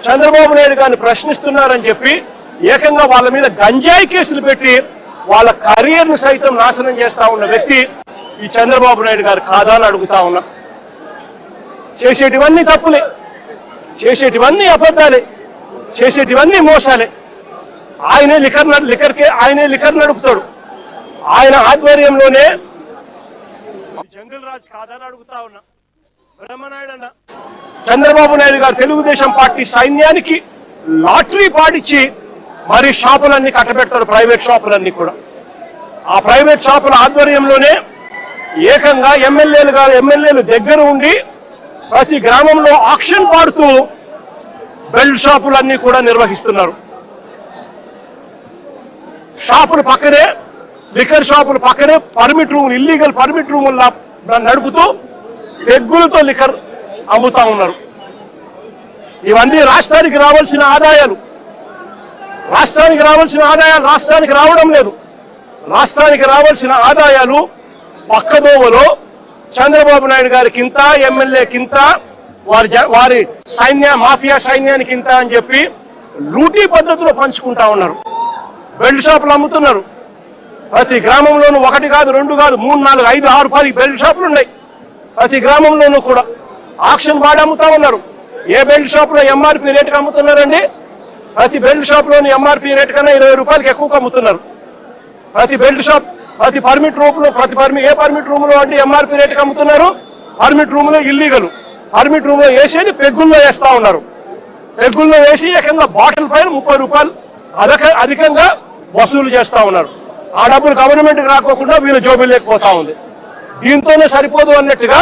చంద్రబాబు నాయుడు గారిని ప్రశ్నిస్తున్నారని చెప్పి ఏకంగా వాళ్ళ మీద గంజాయి కేసులు పెట్టి వాళ్ళ కెరీర్ను సైతం నాశనం చేస్తా ఉన్న వ్యక్తి ఈ చంద్రబాబు నాయుడు గారు కాదా అని అడుగుతా ఉన్నా. చేసేటివన్నీ తప్పులే, చేసేటివన్నీ అబద్ధాలే, చేసేటివన్నీ మోసాలే. ఆయనే లిక్కర్ నడుపుతాడు. ఆయన ఆధ్వర్యంలోనే జంగల్ రాజ్ కాదని అడుగుతా ఉన్నా. బ్రహ్మనాయుడు అన్న చంద్రబాబు నాయుడు గారు తెలుగుదేశం పార్టీ సైన్యానికి లాటరీ పాడిచ్చి మరి షాపులన్నీ కట్టబెడతాడు, ప్రైవేట్ షాపులన్నీ కూడా. ఆ ప్రైవేట్ షాపుల ఆధ్వర్యంలోనే ఏకంగా ఎమ్మెల్యేలు దగ్గర ఉండి ప్రతి గ్రామంలో ఆక్షన్ పాడుతూ బెల్ట్ షాపులన్నీ కూడా నిర్వహిస్తున్నారు. షాపుల పక్కనే, లిక్కర్ షాపుల పక్కనే పర్మిట్ రూములు, ఇల్లీగల్ పర్మిట్ రూములు నడుపుతూ పెగ్గులతో లిక్కర్ అమ్ముతా ఉన్నారు. ఇవన్నీ రాష్ట్రానికి రావాల్సిన ఆదాయాలు రాష్ట్రానికి రావడం లేదు. రాష్ట్రానికి రావాల్సిన ఆదాయాలు పక్కదోవలో చంద్రబాబు నాయుడు గారికి ఇంత, ఎమ్మెల్యేకింత, వారి మాఫియా సైన్యానికి ఇంత అని చెప్పి లూటీ పద్ధతిలో పంచుకుంటా ఉన్నారు. బెల్ట్ షాపులు అమ్ముతున్నారు. ప్రతి గ్రామంలోనూ 1 కాదు, 2 కాదు, 3, 4, 5, 6, 10 బెల్ట్ షాపులు ఉన్నాయి. ప్రతి గ్రామంలోనూ కూడా ఆక్షన్ బాడీ అమ్ముతా ఉన్నారు. ఏ బెల్ట్ షాపులో ఎంఆర్పీ రేటుకి అమ్ముతున్నారండి? ప్రతి బెల్ట్ షాప్లోని ఎంఆర్పీ రేటు కన్నా 20 రూపాయలకి ఎక్కువగా అమ్ముతున్నారు. ప్రతి బెల్ట్ షాప్, ప్రతి పర్మిట్ రూమ్లో, ఏ పర్మిట్ రూమ్లో అంటే ఎంఆర్పీ రేటుకి అమ్ముతున్నారు. పర్మిట్ రూమ్లో ఇల్లీగల్, పర్మిట్ రూమ్లో వేసేది పెగ్గుల్లో వేస్తా ఉన్నారు. పెగ్గుల్లో వేసి ఏకంగా బాటిల్ పైన 30 రూపాయలు అధికంగా వసూలు చేస్తా ఉన్నారు. ఆ డబ్బులు గవర్నమెంట్కి రాకోకుండా వీళ్ళు జోబీ లేకపోతా ఉంది. దీంతోనే సరిపోదు అన్నట్టుగా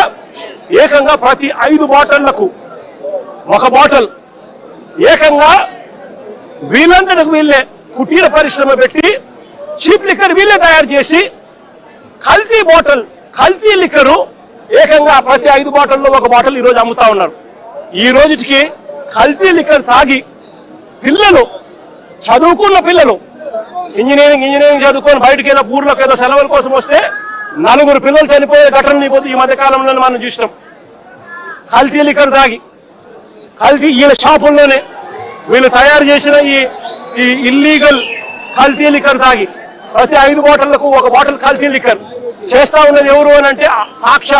ఏకంగా ప్రతి 5 బాటిళ్లకు 1 బాటిల్ ఏకంగా వీళ్ళంతటికి వీళ్ళే కుటీర పరిశ్రమ పెట్టి చీప్ లిక్కర్ వీళ్ళే తయారు చేసి కల్తీ లిక్కరు ఏకంగా ప్రతి 5 బాటిల్లో 1 బాటిల్ ఈరోజు అమ్ముతా ఉన్నారు. ఈ రోజుకి కల్తీ లిక్కర్ తాగి పిల్లలు, చదువుకున్న పిల్లలు, ఇంజనీరింగ్ చదువుకొని బయటకు ఏదో ఊర్లోకి ఏదో సెలవుల కోసం వస్తే 4 పిల్లలు చనిపోయే ఘటన ఈ మధ్య కాలంలో మనం చూస్తాం. కల్తీ లిక్కర్ తాగి, వీళ్ళ షాపుల్లోనే వీళ్ళు తయారు చేసిన ఈ ఇల్లీగల్ కల్తీ లిక్కర్ తాగి ప్రతి 5 బాటిళ్లకు 1 బాటిల్ కల్తీ లిక్కర్ చేస్తా ఉన్నది ఎవరు అని అంటే సాక్షాత్